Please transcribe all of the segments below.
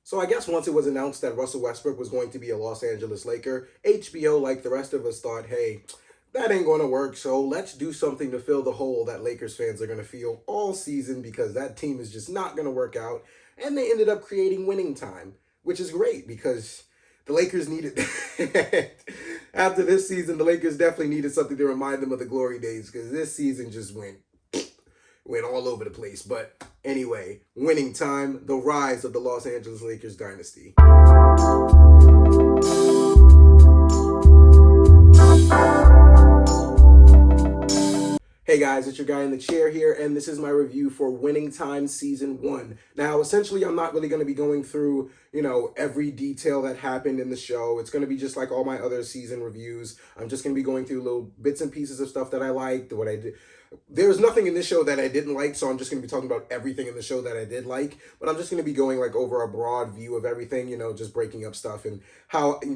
So I guess once it was announced that Russell Westbrook was going to be a Los Angeles Laker, HBO, like the rest of us, thought, hey, that ain't going to work. So let's do something to fill the hole that Lakers fans are going to feel all season because that team is just not going to work out. And they ended up creating Winning Time, which is great because the Lakers needed after this season, the Lakers definitely needed something to remind them of the glory days because this season just went all over the place. But anyway, Winning Time, the rise of the Los Angeles Lakers dynasty. Hey guys, it's your guy in the chair here, and this is my review for Winning Time Season 1. Now, essentially, I'm not really going to be going through, every detail that happened in the show. It's going to be just like all my other season reviews. I'm just going to be going through little bits and pieces of stuff that I liked, what I did. There's nothing in this show that I didn't like, so I'm just going to be talking about everything in the show that I did like. But I'm just going to be going over a broad view of everything, just breaking up stuff and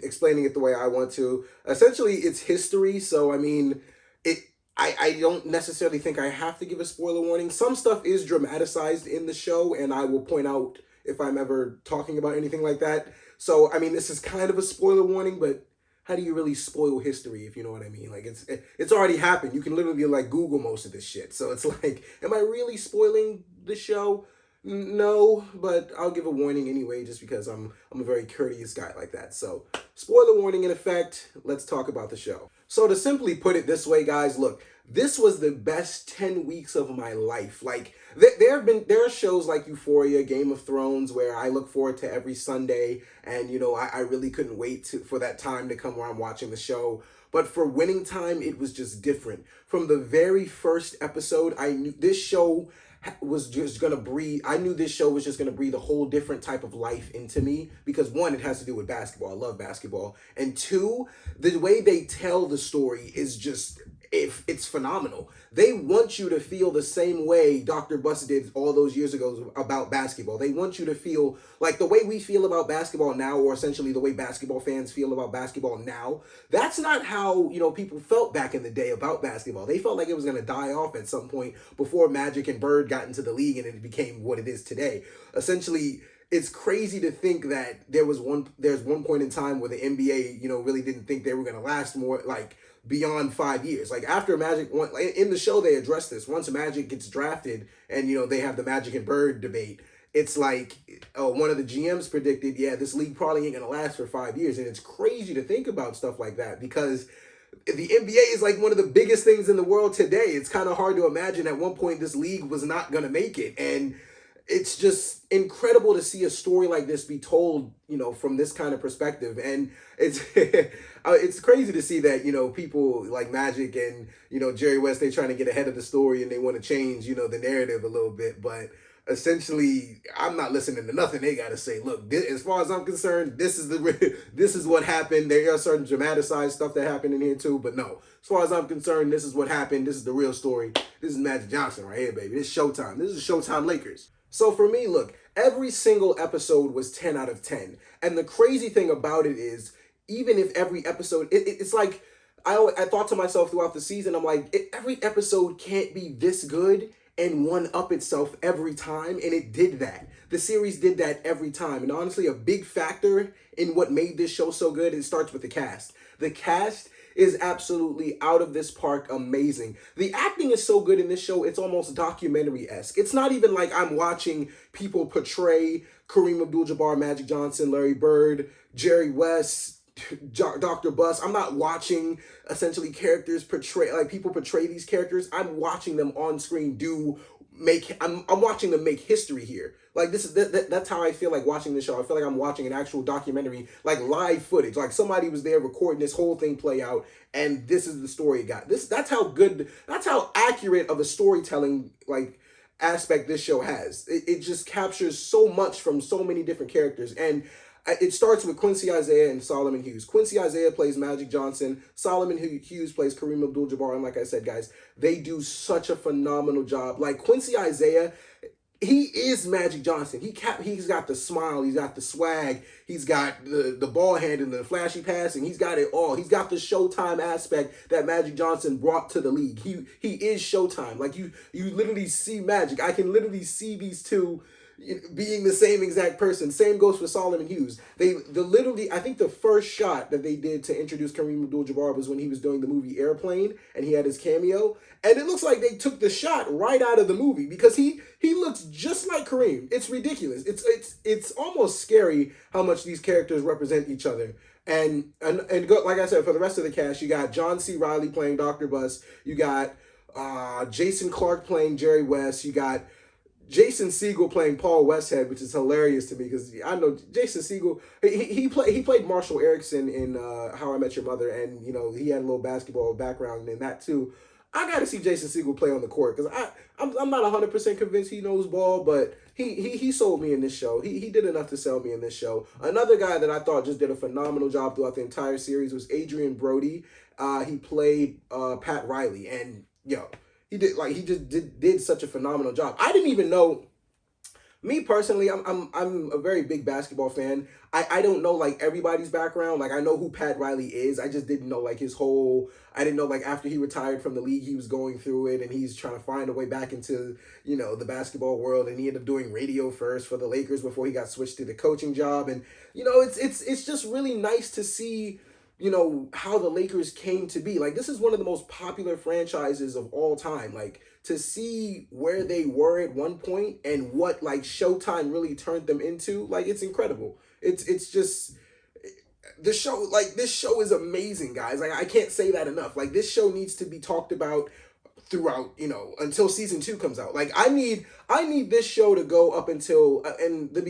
explaining it the way I want to. Essentially, it's history, so I don't necessarily think I have to give a spoiler warning. Some stuff is dramatized in the show, and I will point out if I'm ever talking about anything like that. So, this is kind of a spoiler warning, but how do you really spoil history, if you know what I mean? It's already happened. You can literally, Google most of this shit. So it's am I really spoiling the show? No, but I'll give a warning anyway, just because I'm a very courteous guy like that. So, spoiler warning in effect. Let's talk about the show. So to simply put it this way, guys, look, this was the best 10 weeks of my life. There are shows like Euphoria, Game of Thrones, where I look forward to every Sunday, and I really couldn't wait for that time to come where I'm watching the show. But for Winning Time, it was just different. From the very first episode, I knew this show was just gonna breathe. I knew this show was just gonna breathe a whole different type of life into me because one, it has to do with basketball. I love basketball, and two, the way they tell the story is just it's phenomenal. They want you to feel the same way Dr. Buss did all those years ago about basketball. They want you to feel like the way we feel about basketball now, or essentially the way basketball fans feel about basketball now. That's not how, people felt back in the day about basketball. They felt like it was going to die off at some point before Magic and Bird got into the league and it became what it is today. Essentially, it's crazy to think that there's one point in time where the NBA, really didn't think they were going to last more, beyond 5 years. After Magic, in the show they address this. Once Magic gets drafted and, they have the Magic and Bird debate, it's one of the GMs predicted, yeah, this league probably ain't going to last for 5 years. And it's crazy to think about stuff like that because the NBA is one of the biggest things in the world today. It's kind of hard to imagine at one point this league was not going to make it. And it's just incredible to see a story like this be told, from this kind of perspective. And it's it's crazy to see that, people like Magic and, Jerry West, they're trying to get ahead of the story and they want to change, the narrative a little bit. But essentially, I'm not listening to nothing they got to say. Look, as far as I'm concerned, this is what happened. There are certain dramatized stuff that happened in here too. But no, as far as I'm concerned, this is what happened. This is the real story. This is Magic Johnson right here, baby. This is Showtime. This is Showtime Lakers. So for me, look, every single episode was 10 out of 10. And the crazy thing about it is, even if every episode, it's like, I thought to myself throughout the season, I'm like, every episode can't be this good and one up itself every time. And it did that. The series did that every time. And honestly, a big factor in what made this show so good, it starts with the cast. The cast is absolutely out of this park amazing. The acting is so good in this show, it's almost documentary-esque. It's not even like I'm watching people portray Kareem Abdul-Jabbar, Magic Johnson, Larry Bird, Jerry West, Dr. Buss. I'm not watching essentially characters people portray these characters. I'm watching them on screen I'm watching them make history here. That's how I feel like watching this show. I feel like I'm watching an actual documentary, live footage. Somebody was there recording this whole thing play out, and this is the story it got. That's how accurate of a storytelling aspect this show has. It just captures so much from so many different characters. And it starts with Quincy Isaiah and Solomon Hughes. Quincy Isaiah plays Magic Johnson. Solomon Hughes plays Kareem Abdul-Jabbar. And like I said, guys, they do such a phenomenal job. Quincy Isaiah, he is Magic Johnson. He's got the smile. He's got the swag. He's got the ball handling, the flashy passing. He's got it all. He's got the Showtime aspect that Magic Johnson brought to the league. He is Showtime. You literally see Magic. I can literally see these two, being the same exact person. Same goes for Solomon Hughes. Literally, I think the first shot that they did to introduce Kareem Abdul-Jabbar was when he was doing the movie Airplane, and he had his cameo. And it looks like they took the shot right out of the movie because he looks just like Kareem. It's ridiculous. It's almost scary how much these characters represent each other. And go, like I said, for the rest of the cast, you got John C. Reilly playing Dr. Bus. You got Jason Clarke playing Jerry West. You got Jason Segel playing Paul Westhead, which is hilarious to me because I know Jason Segel. He played Marshall Erickson in How I Met Your Mother, and he had a little basketball background in that too. I got to see Jason Segel play on the court because I'm not 100% convinced he knows ball, but he sold me in this show. He did enough to sell me in this show. Another guy that I thought just did a phenomenal job throughout the entire series was Adrian Brody. He played Pat Riley, and he just did such a phenomenal job. I didn't even know. Me personally, I'm a very big basketball fan. I don't know like everybody's background. Like I know who Pat Riley is. I just didn't know like his whole. I didn't know like after he retired from the league, he was going through it and he's trying to find a way back into the basketball world. And he ended up doing radio first for the Lakers before he got switched to the coaching job. And it's just really nice to see how the Lakers came to be. Like, this is one of the most popular franchises of all time. Like, to see where they were at one point and what, like, Showtime really turned them into, like, it's incredible. It's just... this show is amazing, guys. Like, I can't say that enough. Like, this show needs to be talked about throughout, until season 2 comes out. Like, I need this show to go up until in the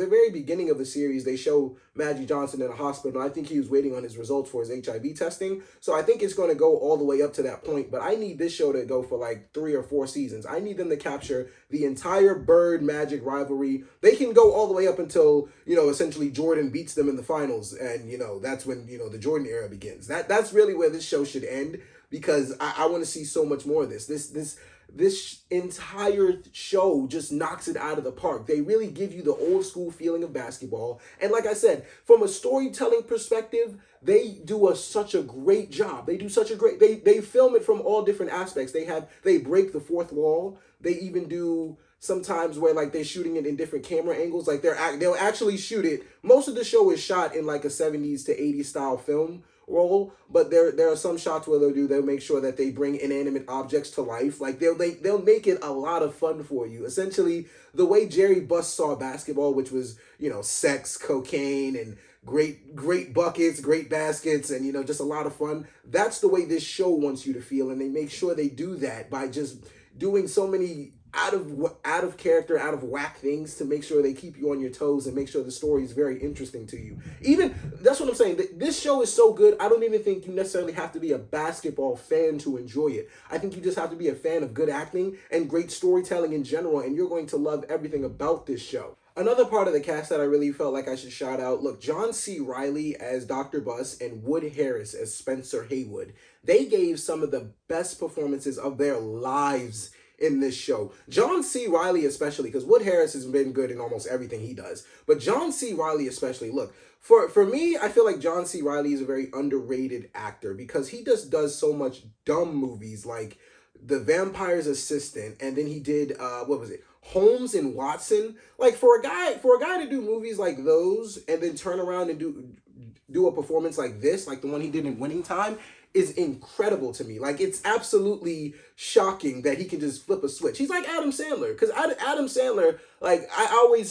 very beginning of the series. They show Magic Johnson in a hospital. I think he was waiting on his results for his HIV testing. So I think it's going to go all the way up to that point. But I need this show to go for like 3 or 4 seasons. I need them to capture the entire Bird Magic rivalry. They can go all the way up until essentially Jordan beats them in the finals, and that's when the Jordan era begins. That's really where this show should end. Because I want to see so much more of this. This entire show just knocks it out of the park. They really give you the old school feeling of basketball. And like I said, from a storytelling perspective, they do such a great job. They do such a great... They film it from all different aspects. They break the fourth wall. They even do sometimes where like they're shooting it in different camera angles. Like they'll actually shoot it. Most of the show is shot in like a 70s to 80s style film roll, but there are some shots where they'll make sure that they bring inanimate objects to life. Like they'll make it a lot of fun for you. Essentially, the way Jerry Buss saw basketball, which was sex, cocaine, and great buckets, great baskets, and just a lot of fun. That's the way this show wants you to feel, and they make sure they do that by just doing so many out of character, out of whack things to make sure they keep you on your toes and make sure the story is very interesting to you. Even, that's what I'm saying, this show is so good, I don't even think you necessarily have to be a basketball fan to enjoy it. I think you just have to be a fan of good acting and great storytelling in general, and you're going to love everything about this show. Another part of the cast that I really felt like I should shout out, look, John C. Reilly as Dr. Buss and Wood Harris as Spencer Haywood. They gave some of the best performances of their lives in this show. John C. Reilly especially, because Wood Harris has been good in almost everything he does. But John C. Reilly especially, look, for me, I feel like John C. Reilly is a very underrated actor because he just does so much dumb movies like The Vampire's Assistant, and then he did, what was it? Holmes and Watson. Like for a guy to do movies like those and then turn around and do a performance like this, like the one he did in Winning Time, is incredible to me. Like, it's absolutely shocking that he can just flip a switch. He's like Adam Sandler, because Adam Sandler, like, I always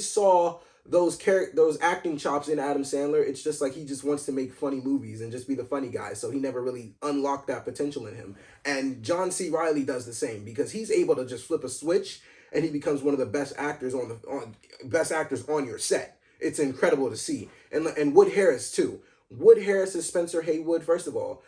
saw those acting chops in Adam Sandler. It's just like he just wants to make funny movies and just be the funny guy, so he never really unlocked that potential in him. And John C. Reilly does the same, because he's able to just flip a switch and he becomes one of the best actors on your set. It's incredible to see. And Wood Harris too. Wood Harris is Spencer Haywood. First of all,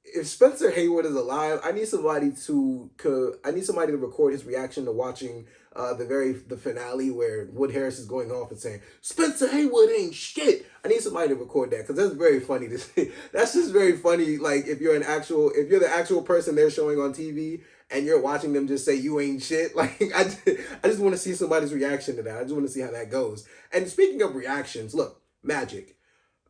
if Spencer Haywood is alive, I need somebody to record his reaction to watching the finale where Wood Harris is going off and saying Spencer Haywood ain't shit. I need somebody to record that because that's very funny to see. That's just very funny. Like if you're the actual person they're showing on TV and you're watching them just say you ain't shit. Like I just want to see somebody's reaction to that. I just want to see how that goes. And speaking of reactions, look, Magic.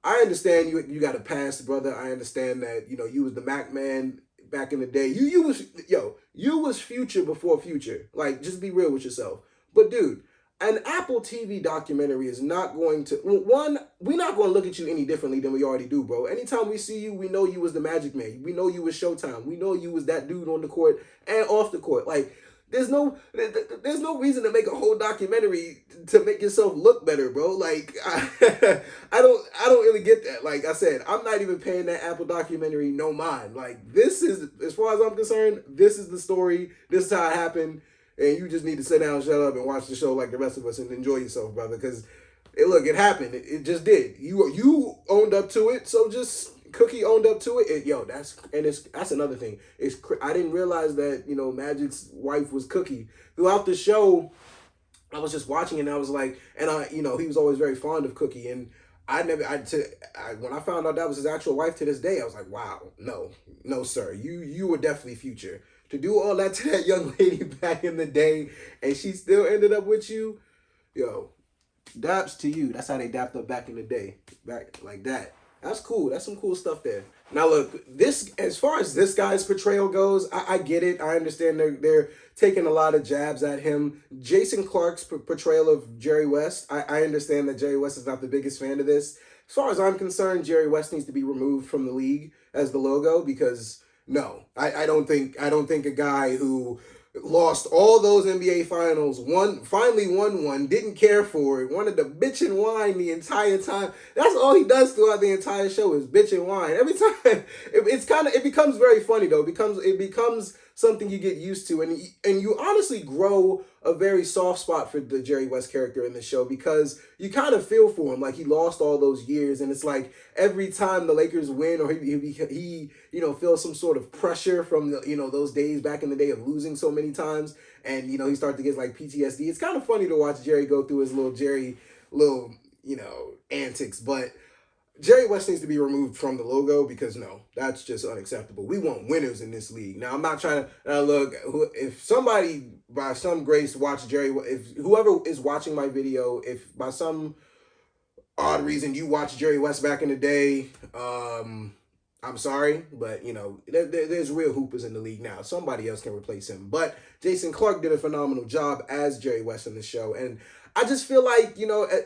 I understand you got a past, brother. I understand that, you was the Mac man back in the day. You was Future before Future. Like, just be real with yourself. But dude, an Apple TV documentary is not going to, one, we're not going to look at you any differently than we already do, bro. Anytime we see you, we know you was the Magic Man. We know you was Showtime. We know you was that dude on the court and off the court. Like, there's no reason to make a whole documentary to make yourself look better, bro. Like, I don't really get that. Like I said, I'm not even paying that Apple documentary no mind. Like, this is, as far as I'm concerned, this is the story. This is how it happened. And you just need to sit down, shut up, and watch the show like the rest of us and enjoy yourself, brother. Because, it happened. It just did. You owned up to it, so just Cookie owned up to it. That's another thing. I didn't realize that Magic's wife was Cookie. Throughout the show, I was just watching and I was like, he was always very fond of Cookie, and when I found out that was his actual wife to this day, I was like, wow, no, sir, you were definitely Future. To do all that to that young lady back in the day, and she still ended up with you, yo, daps to you. That's how they dapped up back in the day, back like that. That's cool. That's some cool stuff there. Now look, as far as this guy's portrayal goes, I get it. I understand they're taking a lot of jabs at him. Jason Clarke's portrayal of Jerry West, I understand that Jerry West is not the biggest fan of this. As far as I'm concerned, Jerry West needs to be removed from the league as the logo because no, I don't think a guy who lost all those NBA finals, finally won one, didn't care for it, wanted to bitch and whine the entire time. That's all he does throughout the entire show is bitch and whine. Every time it becomes very funny though. It becomes something you get used to, and you honestly grow a very soft spot for the Jerry West character in the show because you kind of feel for him, like he lost all those years, and it's like every time the Lakers win or he feels some sort of pressure from those days back in the day of losing so many times, and he starts to get like PTSD. It's kind of funny to watch Jerry go through his little antics, but Jerry West needs to be removed from the logo because no, that's just unacceptable. We want winners in this league. Now, I'm not trying to look. If somebody by some grace watched if whoever is watching my video, if by some odd reason you watched Jerry West back in the day, I'm sorry, but there's real hoopers in the league now. Somebody else can replace him. But Jason Clarke did a phenomenal job as Jerry West in the show, and I just feel like,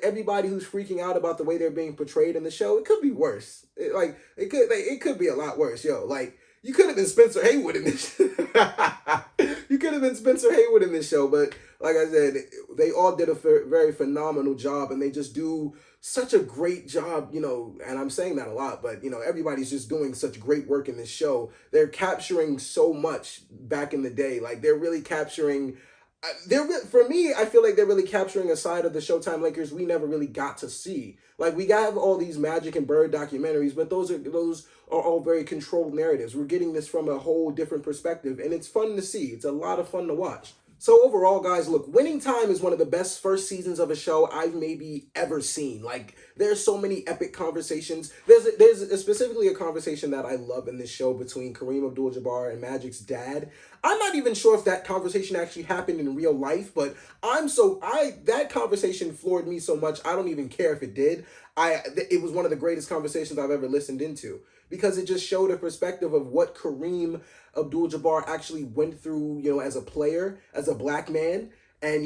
everybody who's freaking out about the way they're being portrayed in the show, it could be worse. It could be a lot worse. Yo, like, you could have been Spencer Haywood in this. You could have been Spencer Haywood in this show, but like I said, they all did a very phenomenal job, and they just do such a great job, and I'm saying that a lot, but, everybody's just doing such great work in this show. They're capturing so much back in the day. Like, they're really capturing... for me, I feel like they're really capturing a side of the Showtime Lakers we never really got to see. Like, we have all these Magic and Bird documentaries, but those are all very controlled narratives. We're getting this from a whole different perspective, and it's fun to see. It's a lot of fun to watch. So overall, guys, look, Winning Time is one of the best first seasons of a show I've maybe ever seen. Like, there's so many epic conversations. There's specifically a conversation that I love in this show between Kareem Abdul-Jabbar and Magic's dad. I'm not even sure if that conversation actually happened in real life, but that conversation floored me so much, I don't even care if it did. It was one of the greatest conversations I've ever listened into because it just showed a perspective of what Kareem Abdul-Jabbar actually went through, as a player, as a black man, and,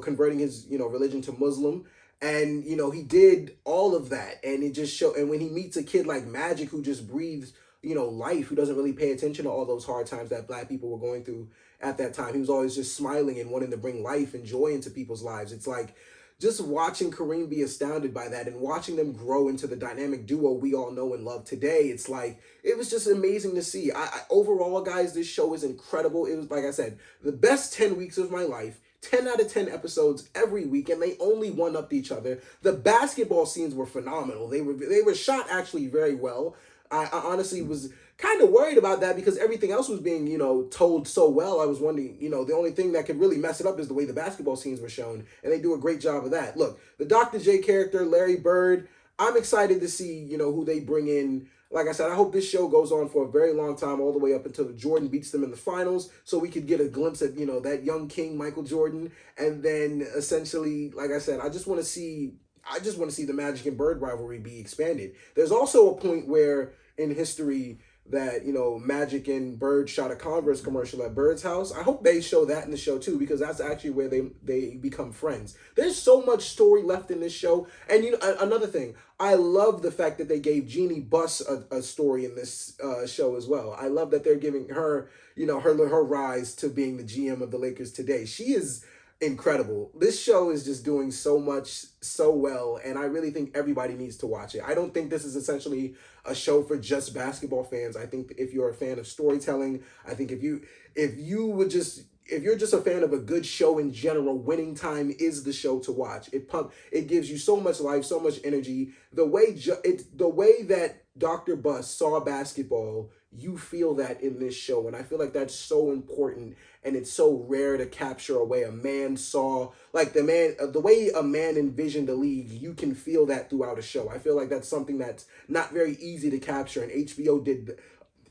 converting his, religion to Muslim. And, he did all of that. And it just showed, and when he meets a kid like Magic who just breathes, life, who doesn't really pay attention to all those hard times that black people were going through at that time. He was always just smiling and wanting to bring life and joy into people's lives. It's like, just watching Kareem be astounded by that and watching them grow into the dynamic duo we all know and love today, it's like, it was just amazing to see. Overall, guys, this show is incredible. It was, like I said, the best 10 weeks of my life. 10 out of 10 episodes every week, and they only one-upped each other. The basketball scenes were phenomenal. They were shot actually very well. I honestly was kind of worried about that because everything else was being, told so well. I was wondering, the only thing that could really mess it up is the way the basketball scenes were shown, and they do a great job of that. Look, the Dr. J character, Larry Bird, I'm excited to see, who they bring in. Like I said, I hope this show goes on for a very long time, all the way up until Jordan beats them in the finals, so we could get a glimpse at, that young king, Michael Jordan, and then essentially, like I said, I just want to see the Magic and Bird rivalry be expanded. There's also a point where in history that, you know, Magic and Bird shot a Converse commercial at Bird's house. I hope they show that in the show too, because that's actually where they become friends. There's so much story left in this show. And you know, another thing, I love the fact that they gave Jeannie Buss a story in this show as well. I love that they're giving her, you know, her rise to being the GM of the Lakers today. She is incredible. This show is just doing so much so well, and I really think everybody needs to watch it. I don't think this is essentially a show for just basketball fans. I think if you're a fan of storytelling, I think if you're just a fan of a good show in general, Winning Time is the show to watch. It gives you so much life, so much energy. The way that Dr. Buss saw basketball, you feel that in this show, and I feel like that's so important, and it's so rare to capture a way a man saw, like the way a man envisioned the league. You can feel that throughout a show. I feel like that's something that's not very easy to capture, and HBO did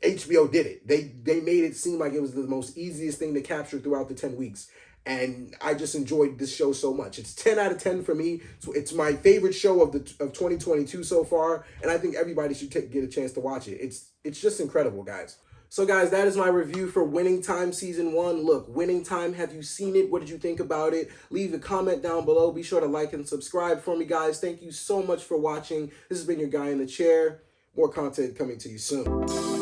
it. They made it seem like it was the most easiest thing to capture throughout the 10 weeks. And I just enjoyed this show so much. It's 10 out of 10 for me. So it's my favorite show of 2022 so far, and I think everybody should get a chance to watch it. It's just incredible, guys. So guys, that is my review for Winning Time Season 1. Look, Winning Time, have you seen it? What did you think about it? Leave a comment down below. Be sure to like and subscribe for me, guys. Thank you so much for watching. This has been your guy in the chair. More content coming to you soon.